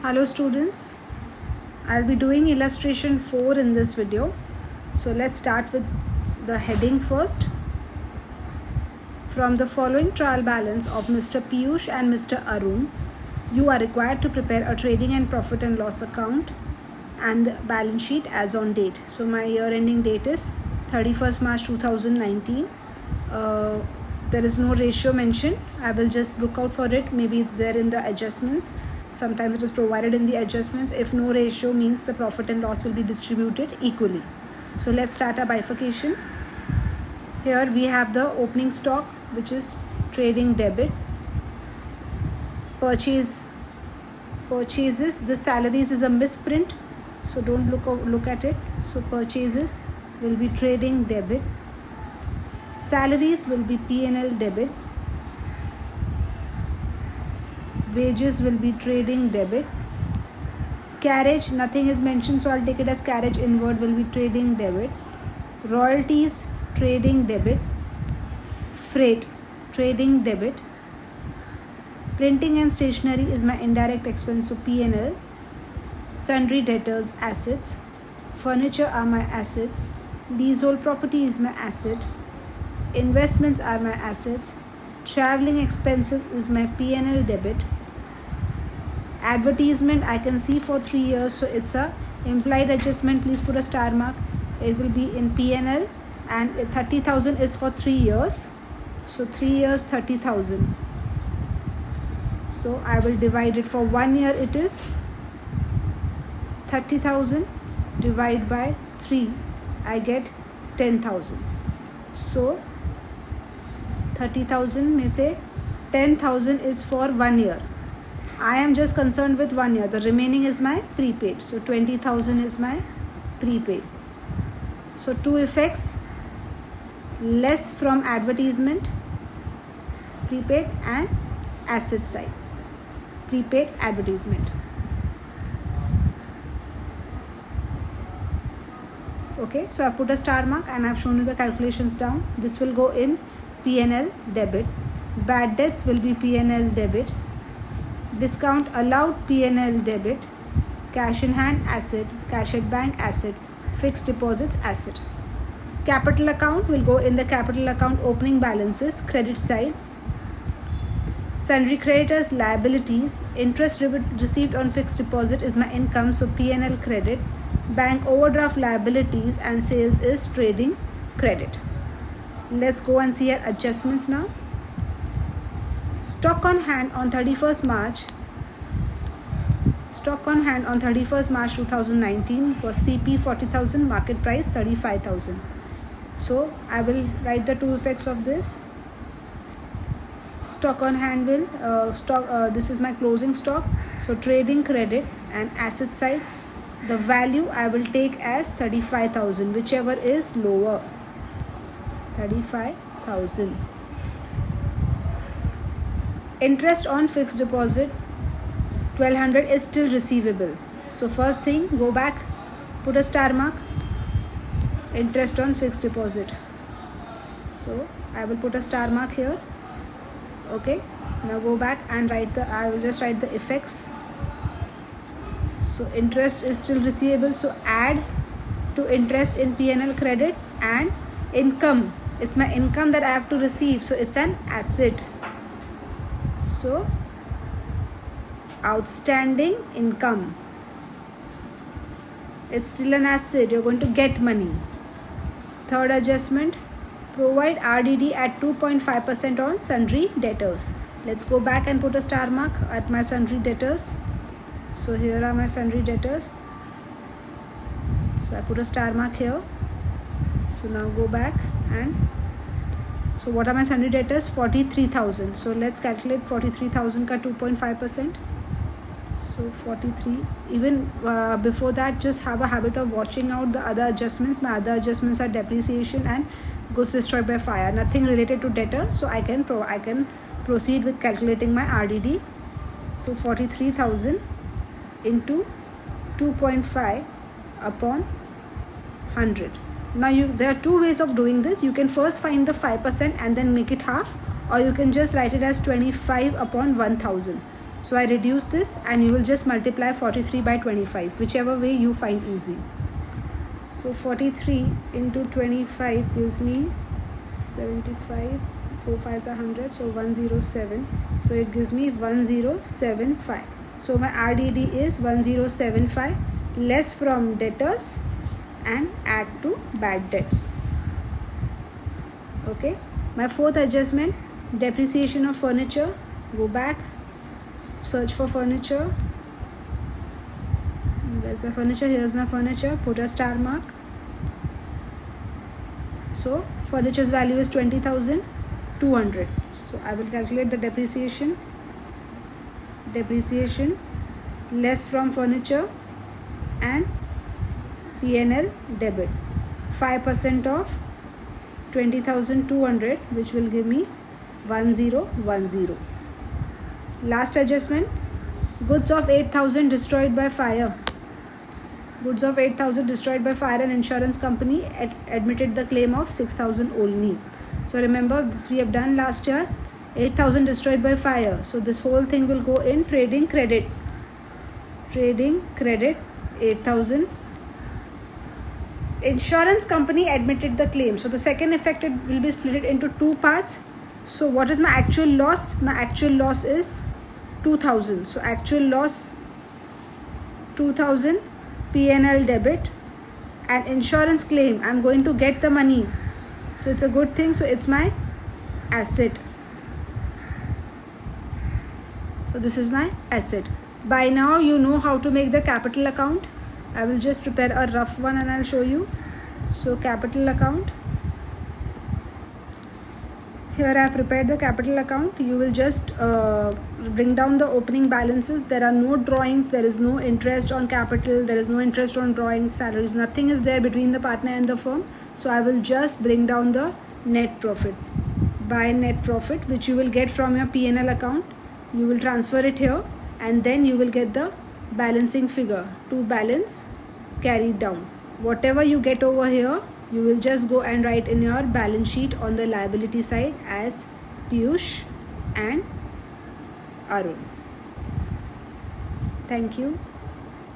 Hello students, I'll be doing illustration 4 in this video. So let's start with the heading first. From the following trial balance of Mr. Piyush and Mr. Arun, you are required to prepare a trading and profit and loss account and the balance sheet as on date. So my year ending date is 31st March 2019. There is no ratio mentioned. I will just look out for it. Maybe it's there in the adjustments. Sometimes it is provided in the adjustments. If no ratio means the profit and loss will be distributed equally. So let's start our bifurcation. Here we have the opening stock, which is trading debit. Purchases, the salaries is a misprint, so don't look at it. So purchases will be trading debit. Salaries will be P&L debit. Wages will be trading debit. Carriage, nothing is mentioned, so I'll take it as carriage inward will be trading debit. Royalties, trading debit. Freight, trading debit. Printing and stationery is my indirect expense, so P&L. Sundry debtors, assets. Furniture are my assets. Leasehold property is my asset. Investments are my assets. Traveling expenses is my P&L debit. Advertisement I can see for 3 years, so it's a implied adjustment. Please put a star mark. It will be in P&L, and 30,000 is for 3 years. So 3 years 30,000. So I will divide it for 1 year. It is 30,000 divided by 3. I get 10,000. So 30,000 में से 10,000 is for 1 year. I am just concerned with 1 year. The remaining is my prepaid. So 20,000 is my prepaid. So two effects: less from advertisement, prepaid, and asset side, prepaid, advertisement. Okay, so I put a star mark and I've shown you the calculations down. This will go in P&L debit. Bad debts will be P&L debit. Discount allowed P&L debit. Cash in hand asset. Cash at bank asset. Fixed deposits asset. Capital account will go in the capital account opening balances, credit side. Sundry creditors, liabilities. Interest received on fixed deposit is my income, so P&L credit. Bank overdraft liabilities and sales is trading credit. Let's go and see our adjustments now. Stock on hand on 31st March 2019 was CP 40,000, market price 35,000. So I will write the two effects of this. Stock on hand will this is my closing stock, so trading credit, and asset side the value I will take as 35,000, whichever is lower. 35,000. Interest on fixed deposit 1200 is still receivable. So first thing, go back, put a star mark. Interest on fixed deposit. So I will put a star mark here. Okay. Now go back and I will just write the effects. So interest is still receivable. So add to interest in P&L credit, and income. It's my income that I have to receive. So it's an asset. So outstanding income, it's still an asset. You're going to get money. Third adjustment, provide RDD at 2.5% on sundry debtors. Let's go back and put a star mark at my sundry debtors. So here are my sundry debtors. So I put a star mark here. So now go back, and so what are my sundry debtors? 43,000. So let's calculate 43,000 ka 2.5%. So 43. Even before that, just have a habit of watching out the other adjustments. My other adjustments are depreciation and goods destroyed by fire. Nothing related to debtor. So I can proceed with calculating my RDD. So 43,000 into 2.5 upon 100. Now there are two ways of doing this. You can first find the 5% and then make it half, or you can just write it as 25 upon 1000. So I reduce this, and you will just multiply 43 by 25, whichever way you find easy. So 43 into 25 gives me 75. 4 5s are 100, so 107. So it gives me 1075. So my RDD is 1075 less from debtors and add to bad debts. Okay. My fourth adjustment, depreciation of furniture. Go back, search for furniture. Where's my furniture? Here's my furniture. Put a star mark. So furniture's value is 20,200. So I will calculate the depreciation. Depreciation less from furniture and P&L debit. 5% of 20,200, which will give me 1010. Last adjustment, goods of 8,000 destroyed by fire. Goods of 8,000 destroyed by fire, and insurance company admitted the claim of 6,000 only. So remember, this we have done last year. 8,000 destroyed by fire. So this whole thing will go in trading credit. Trading credit 8,000. Insurance company admitted the claim. So the second effect, it will be split into two parts. So what is my actual loss? My actual loss is 2,000. So actual loss 2,000, P&L debit, and insurance claim, I'm going to get the money. So it's a good thing. So it's my asset. So this is my asset. By now you know how to make the capital account. I will just prepare a rough one and I'll show you. So capital account. Here I have prepared the capital account. You will just bring down the opening balances. There are no drawings. There is no interest on capital. There is no interest on drawings, salaries. Nothing is there between the partner and the firm. So I will just bring down the net profit. By net profit, which you will get from your P&L account, you will transfer it here, and then you will get the balancing figure to balance carried down. Whatever you get over here, you will just go and write in your balance sheet on the liability side as Piyush and Arun. Thank you.